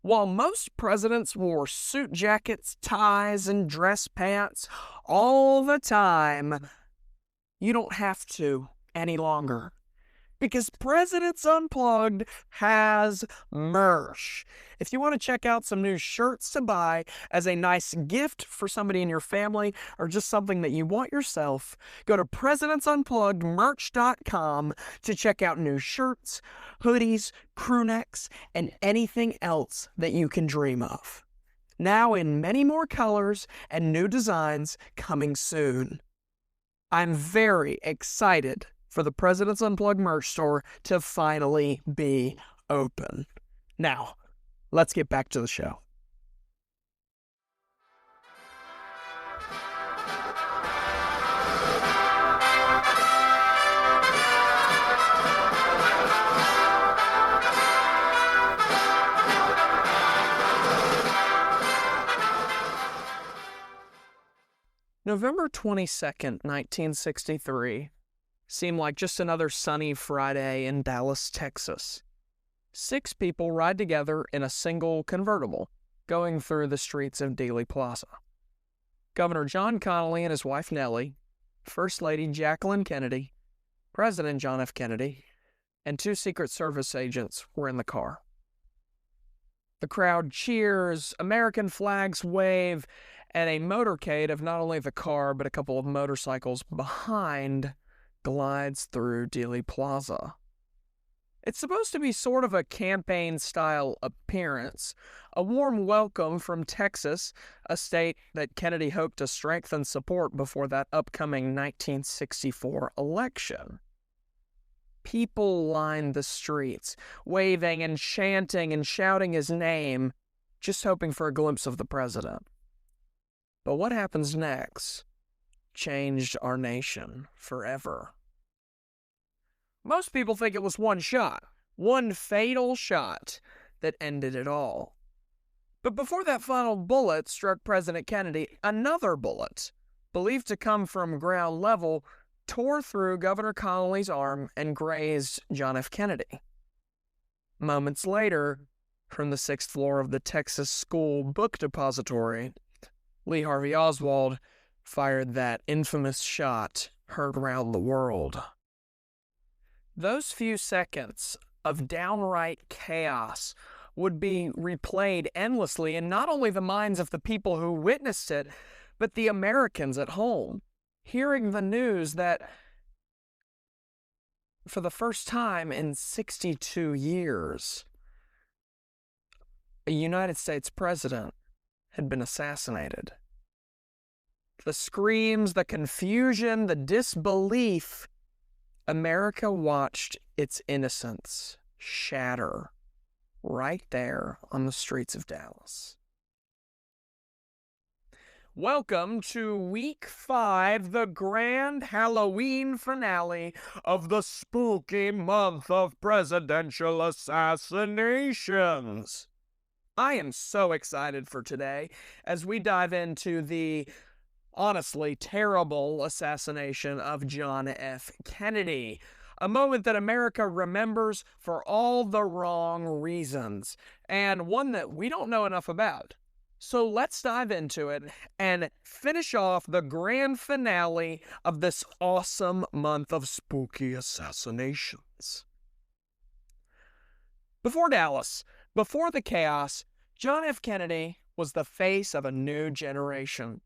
While most presidents wore suit jackets, ties, and dress pants all the time, you don't have to any longer. Because Presidents Unplugged has merch. If you want to check out some new shirts to buy as a nice gift for somebody in your family or just something that you want yourself, go to presidentsunpluggedmerch.com to check out new shirts, hoodies, crew necks, and anything else that you can dream of. Now in many more colors and new designs coming soon. I'm very excited for the President's Unplugged merch store to finally be open. Now, let's get back to the show. November 22nd, 1963, seemed like just another sunny Friday in Dallas, Texas. 6 people ride together in a single convertible, going through the streets of Dealey Plaza. Governor John Connally and his wife Nellie, First Lady Jacqueline Kennedy, President John F. Kennedy, and 2 Secret Service agents were in the car. The crowd cheers, American flags wave, and a motorcade of not only the car but a couple of motorcycles behind glides through Dealey Plaza. It's supposed to be sort of a campaign-style appearance, a warm welcome from Texas, a state that Kennedy hoped to strengthen support before that upcoming 1964 election. People lined the streets, waving and chanting and shouting his name, just hoping for a glimpse of the president. But what happens next changed our nation forever. Most people think it was one shot, one fatal shot, that ended it all. But before that final bullet struck President Kennedy, another bullet, believed to come from ground level, tore through Governor Connally's arm and grazed John F. Kennedy. Moments later, from the 6th floor of the Texas School Book Depository, Lee Harvey Oswald fired that infamous shot heard around the world. Those few seconds of downright chaos would be replayed endlessly in not only the minds of the people who witnessed it, but the Americans at home, hearing the news that for the first time in 62 years, a United States president had been assassinated. The screams, the confusion, the disbelief, America watched its innocence shatter right there on the streets of Dallas. Welcome to Week 5, the grand Halloween finale of the spooky month of presidential assassinations. I am so excited for today as we dive into the honestly terrible assassination of John F. Kennedy, a moment that America remembers for all the wrong reasons, and one that we don't know enough about. So let's dive into it and finish off the grand finale of this awesome month of spooky assassinations. Before Dallas, before the chaos, John F. Kennedy was the face of a new generation.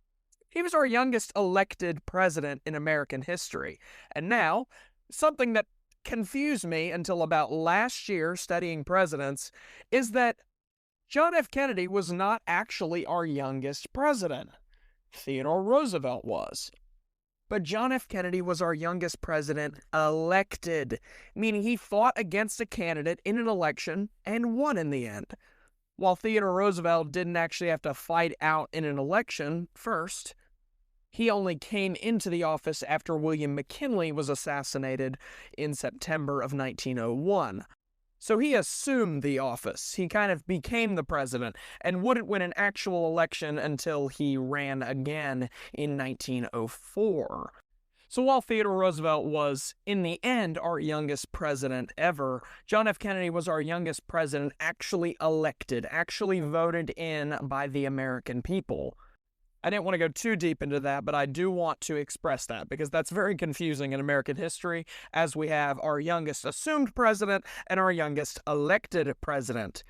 He was our youngest elected president in American history. And now, something that confused me until about last year studying presidents is that John F. Kennedy was not actually our youngest president. Theodore Roosevelt was. But John F. Kennedy was our youngest president elected, meaning he fought against a candidate in an election and won in the end. While Theodore Roosevelt didn't actually have to fight out in an election first, he only came into the office after William McKinley was assassinated in September of 1901. So he assumed the office. He kind of became the president and wouldn't win an actual election until he ran again in 1904. So while Theodore Roosevelt was, in the end, our youngest president ever, John F. Kennedy was our youngest president actually elected, actually voted in by the American people. I didn't want to go too deep into that, but I do want to express that because that's very confusing in American history, as we have our youngest assumed president and our youngest elected president.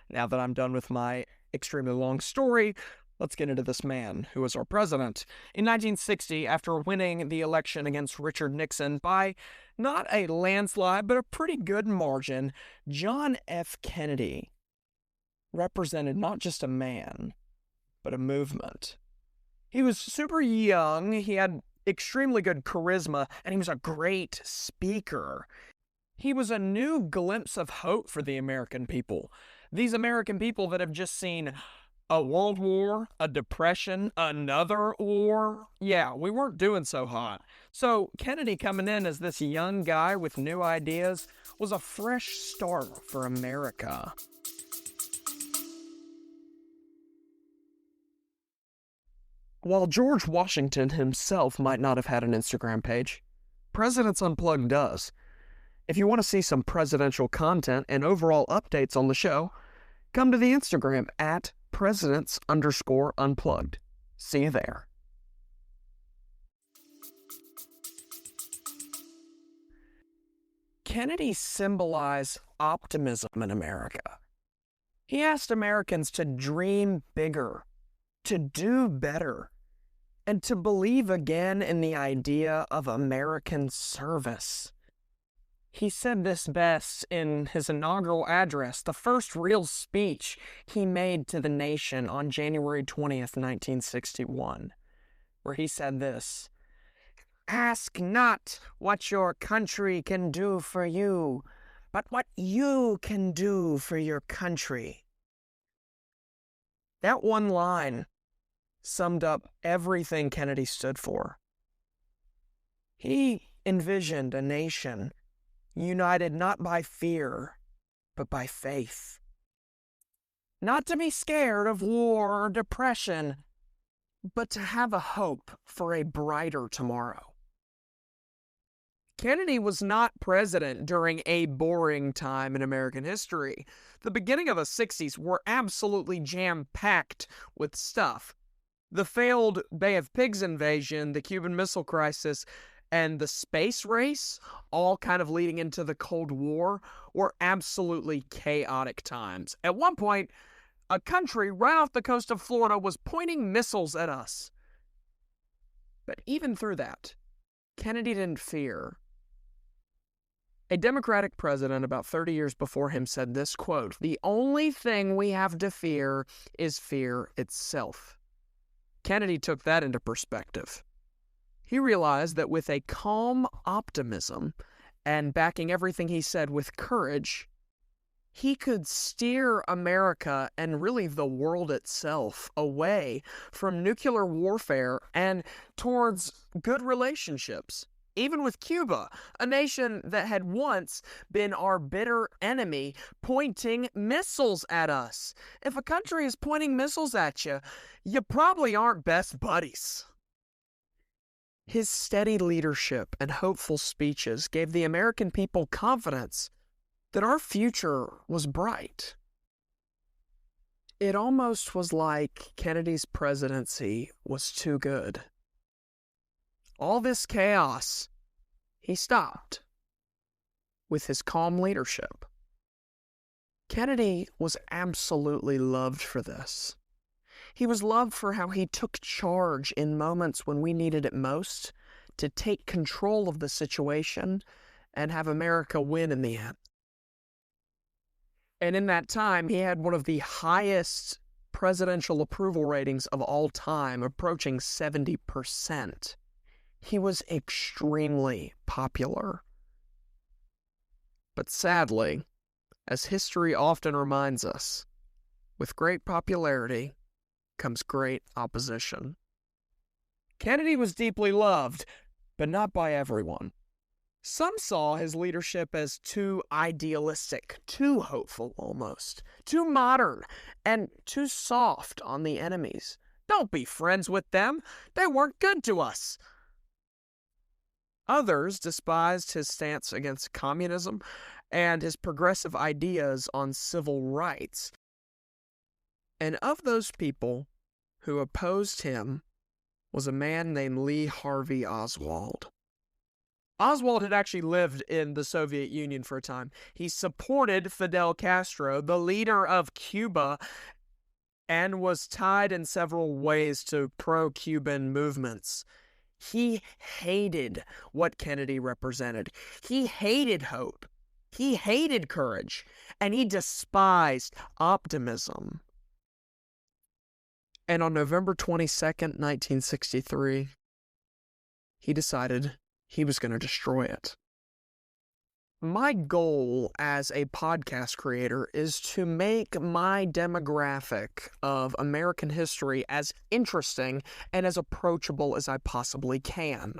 Now that I'm done with my extremely long story, let's get into this man who was our president. In 1960, after winning the election against Richard Nixon by not a landslide, but a pretty good margin, John F. Kennedy represented not just a man, but a movement. He was super young, he had extremely good charisma, and he was a great speaker. He was a new glimpse of hope for the American people. These American people that have just seen a world war, a depression, another war. Yeah, we weren't doing so hot. So Kennedy coming in as this young guy with new ideas was a fresh start for America. While George Washington himself might not have had an Instagram page, Presidents Unplugged does. If you want to see some presidential content and overall updates on the show, come to the Instagram at presidents_unplugged. See you there. Kennedy symbolized optimism in America. He asked Americans to dream bigger, to do better, and to believe again in the idea of American service. He said this best in his inaugural address, the first real speech he made to the nation on January 20th, 1961, where he said this: "Ask not what your country can do for you, but what you can do for your country." That one line summed up everything Kennedy stood for. He envisioned a nation united not by fear, but by faith. Not to be scared of war or depression, but to have a hope for a brighter tomorrow. Kennedy was not president during a boring time in American history. The beginning of the 60s were absolutely jam-packed with stuff. The failed Bay of Pigs invasion, the Cuban Missile Crisis, and the space race, all kind of leading into the Cold War, were absolutely chaotic times. At one point, a country right off the coast of Florida was pointing missiles at us. But even through that, Kennedy didn't fear. A Democratic president about 30 years before him said this quote, "The only thing we have to fear is fear itself." Kennedy took that into perspective. He realized that with a calm optimism and backing everything he said with courage, he could steer America and really the world itself away from nuclear warfare and towards good relationships. Even with Cuba, a nation that had once been our bitter enemy, pointing missiles at us. If a country is pointing missiles at you, you probably aren't best buddies. His steady leadership and hopeful speeches gave the American people confidence that our future was bright. It almost was like Kennedy's presidency was too good. All this chaos, he stopped with his calm leadership. Kennedy was absolutely loved for this. He was loved for how he took charge in moments when we needed it most to take control of the situation and have America win in the end. And in that time, he had one of the highest presidential approval ratings of all time, approaching 70%. He was extremely popular. But sadly, as history often reminds us, with great popularity comes great opposition. Kennedy was deeply loved, but not by everyone. Some saw his leadership as too idealistic, too hopeful almost, too modern, and too soft on the enemies. Don't be friends with them. They weren't good to us. Others despised his stance against communism and his progressive ideas on civil rights. And of those people who opposed him was a man named Lee Harvey Oswald. Oswald had actually lived in the Soviet Union for a time. He supported Fidel Castro, the leader of Cuba, and was tied in several ways to pro-Cuban movements. He hated what Kennedy represented. He hated hope. He hated courage. And he despised optimism. And on November 22nd, 1963, he decided he was going to destroy it. My goal as a podcast creator is to make my demographic of American history as interesting and as approachable as I possibly can.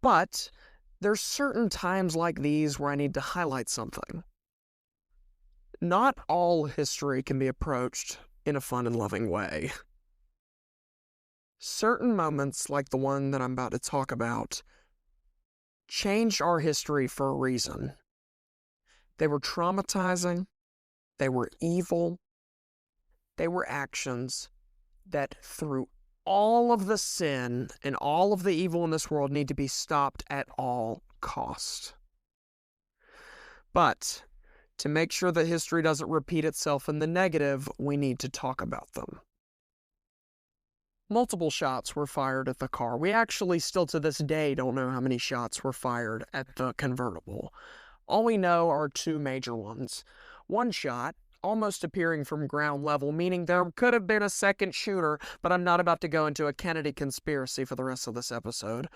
But there's certain times like these where I need to highlight something. Not all history can be approached in a fun and loving way. Certain moments, like the one that I'm about to talk about, changed our history for a reason. They were traumatizing, they were evil, they were actions that through all of the sin and all of the evil in this world need to be stopped at all cost. But to make sure that history doesn't repeat itself in the negative, we need to talk about them. Multiple shots were fired at the car. We actually still to this day don't know how many shots were fired at the convertible. All we know are two major ones. One shot, almost appearing from ground level, meaning there could have been a second shooter, but I'm not about to go into a Kennedy conspiracy for the rest of this episode.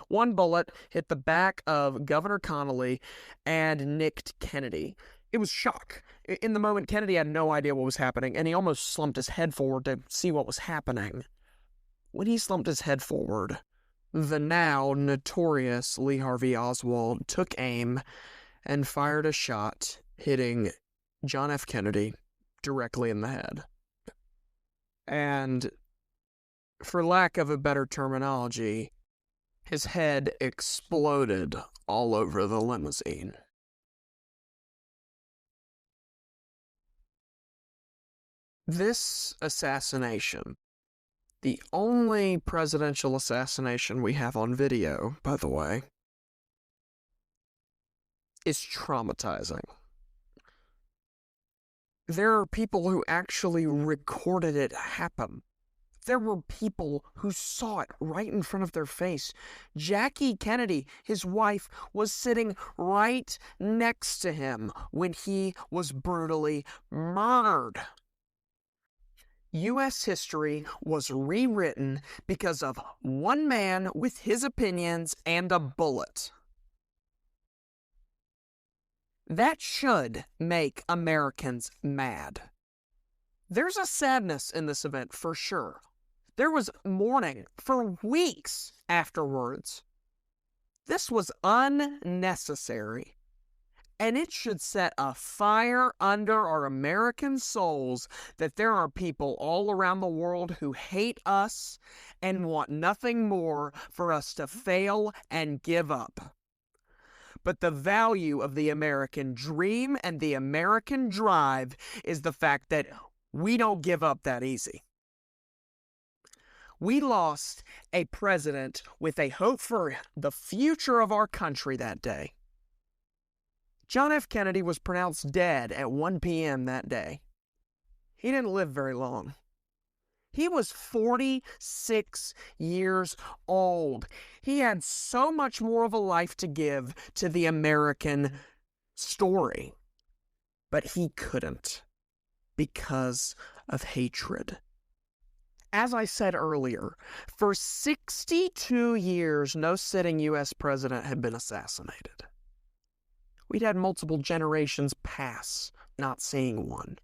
One bullet hit the back of Governor Connally and nicked Kennedy. It was shock. In the moment, Kennedy had no idea what was happening, and he almost slumped his head forward to see what was happening. When he slumped his head forward, the now notorious Lee Harvey Oswald took aim and fired a shot, hitting John F. Kennedy directly in the head. And, for lack of a better terminology, his head exploded all over the limousine. This assassination, the only presidential assassination we have on video, by the way, is traumatizing. There are people who actually recorded it happen. There were people who saw it right in front of their face. Jackie Kennedy, his wife, was sitting right next to him when he was brutally murdered. U.S. history was rewritten because of one man with his opinions and a bullet. That should make Americans mad. There's a sadness in this event for sure. There was mourning for weeks afterwards. This was unnecessary. And it should set a fire under our American souls that there are people all around the world who hate us and want nothing more for us to fail and give up. But the value of the American dream and the American drive is the fact that we don't give up that easy. We lost a president with a hope for the future of our country that day. John F. Kennedy was pronounced dead at 1 p.m. that day. He didn't live very long. He was 46 years old. He had so much more of a life to give to the American story. But he couldn't because of hatred. As I said earlier, for 62 years, no sitting U.S. president had been assassinated. We'd had multiple generations pass, not seeing one.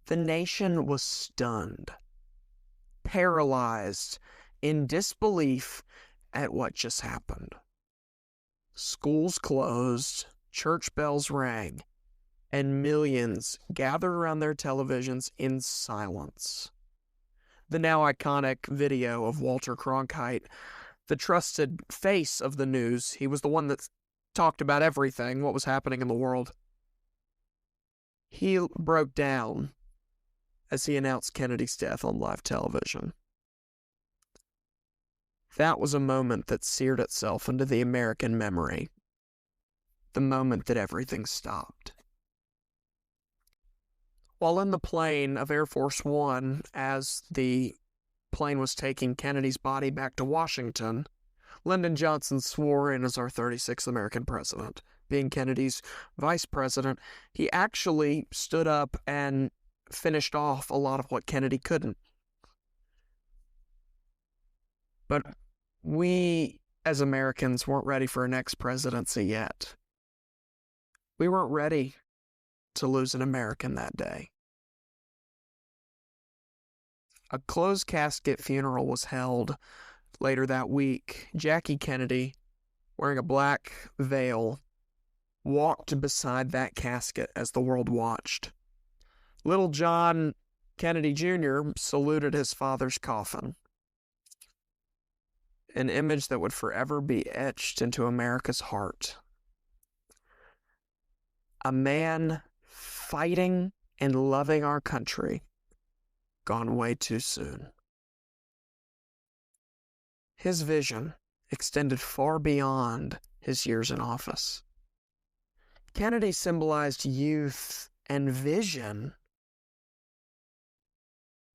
The nation was stunned, paralyzed, in disbelief at what just happened. Schools closed, church bells rang, and millions gathered around their televisions in silence. The now iconic video of Walter Cronkite the trusted face of the news. He was the one that talked about everything, what was happening in the world. He broke down as he announced Kennedy's death on live television. That was a moment that seared itself into the American memory. The moment that everything stopped. While in the plane of Air Force One, as the plane was taking Kennedy's body back to Washington, Lyndon Johnson swore in as our 36th American president. Being Kennedy's vice president, he actually stood up and finished off a lot of what Kennedy couldn't. But we, as Americans, weren't ready for a next presidency yet. We weren't ready to lose an American that day. A closed casket funeral was held later that week. Jackie Kennedy, wearing a black veil, walked beside that casket as the world watched. Little John Kennedy Jr. saluted his father's coffin. An image that would forever be etched into America's heart. A man fighting and loving our country, gone way too soon. His vision extended far beyond his years in office. Kennedy symbolized youth and vision.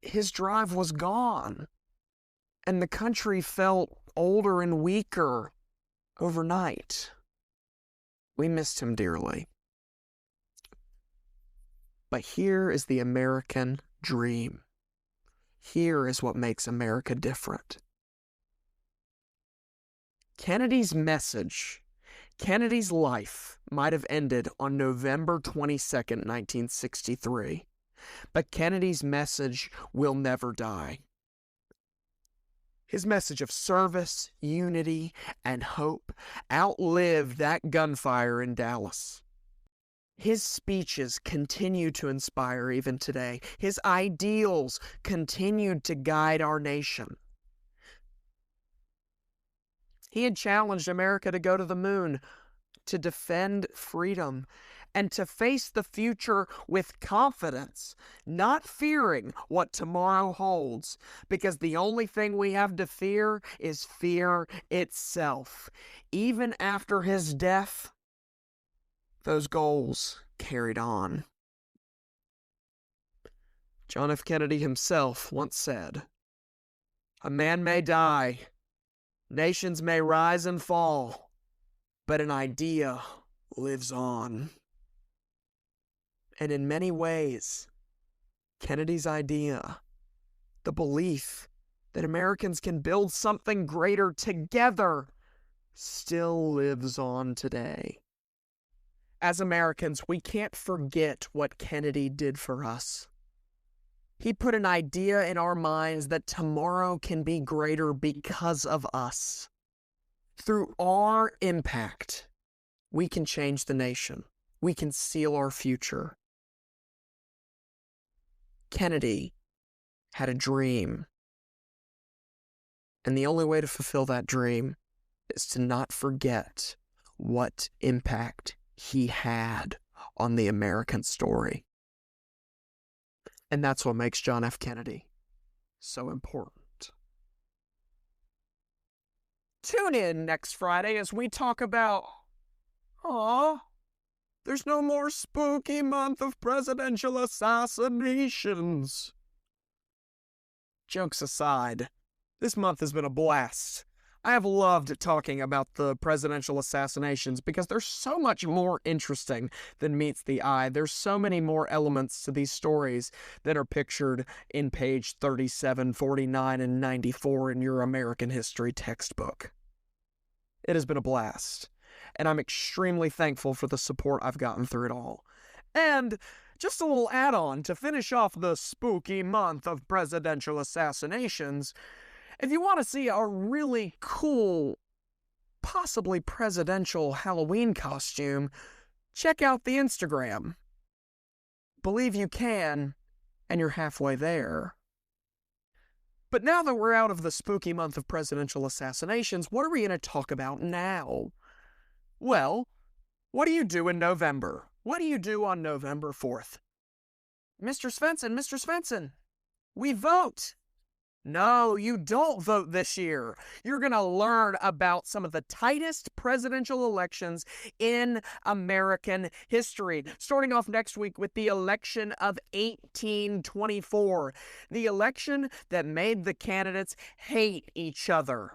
His drive was gone, and the country felt older and weaker overnight. We missed him dearly. But here is the American dream. Here is what makes America different. Kennedy's message, Kennedy's life might have ended on November 22nd, 1963. But Kennedy's message will never die. His message of service, unity, and hope outlived that gunfire in Dallas. His speeches continue to inspire even today. His ideals continued to guide our nation. He had challenged America to go to the moon, to defend freedom, and to face the future with confidence, not fearing what tomorrow holds, because the only thing we have to fear is fear itself. Even after his death, those goals carried on. John F. Kennedy himself once said, "A man may die, nations may rise and fall, but an idea lives on." And in many ways, Kennedy's idea, the belief that Americans can build something greater together, still lives on today. As Americans, we can't forget what Kennedy did for us. He put an idea in our minds that tomorrow can be greater because of us. Through our impact, we can change the nation. We can seal our future. Kennedy had a dream. And the only way to fulfill that dream is to not forget what impact he had on the American story. And that's what makes John F. Kennedy so important. Tune in next Friday as we talk about, there's no more spooky month of presidential assassinations. Jokes aside, this month has been a blast. I have loved talking about the presidential assassinations because they're so much more interesting than meets the eye. There's so many more elements to these stories that are pictured in page 37, 49, and 94 in your American history textbook. It has been a blast, and I'm extremely thankful for the support I've gotten through it all. And just a little add-on to finish off the spooky month of presidential assassinations, if you want to see a really cool, possibly presidential Halloween costume, check out the Instagram. Believe you can, and you're halfway there. But now that we're out of the spooky month of presidential assassinations, what are we going to talk about now? Well, what do you do in November? What do you do on November 4th? Mr. Svensson, we vote. No, you don't vote this year. You're going to learn about some of the tightest presidential elections in American history. Starting off next week with the election of 1824, the election that made the candidates hate each other.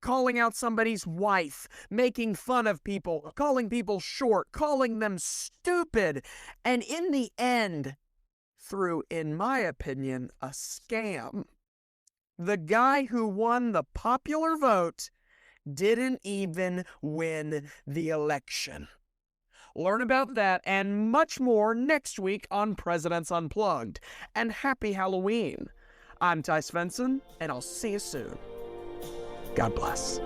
Calling out somebody's wife, making fun of people, calling people short, calling them stupid, and in the end, through, in my opinion, a scam. The guy who won the popular vote didn't even win the election. Learn about that and much more next week on Presidents Unplugged. And happy Halloween. I'm Ty Svensson, and I'll see you soon. God bless.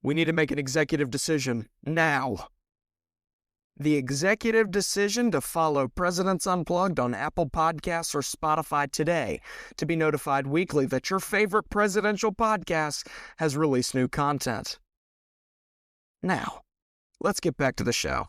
We need to make an executive decision now. The executive decision to follow Presidents Unplugged on Apple Podcasts or Spotify today to be notified weekly that your favorite presidential podcast has released new content. Now, let's get back to the show.